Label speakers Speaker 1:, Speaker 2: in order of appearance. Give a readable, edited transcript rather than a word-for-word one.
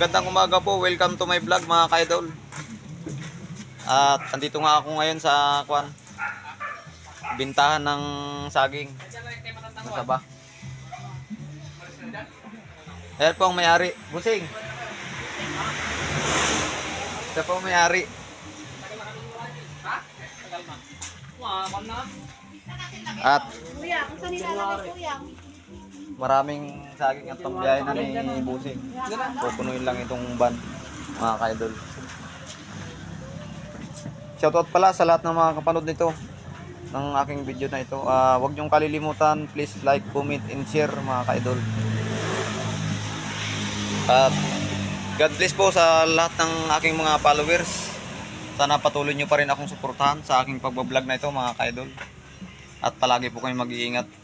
Speaker 1: Magandang umaga po. Welcome to my vlog mga ka-idol. At andito nga ako ngayon sa bintahan ng saging. Masaba. Ayan po ang may-ari. Busing. Ito po ang may-ari. At maraming saging at pambiyahe na ni Busing. Pupunuin lang itong van mga ka-idol. Shoutout pala sa lahat ng mga kapanood nito ng aking video na ito. Huwag niyong kalilimutan, please like, comment, and share mga ka-idol. At God bless po sa lahat ng aking mga followers. Sana patuloy niyo pa rin akong suportahan sa aking pagbablog na ito mga ka-idol. At palagi po kayong mag-iingat.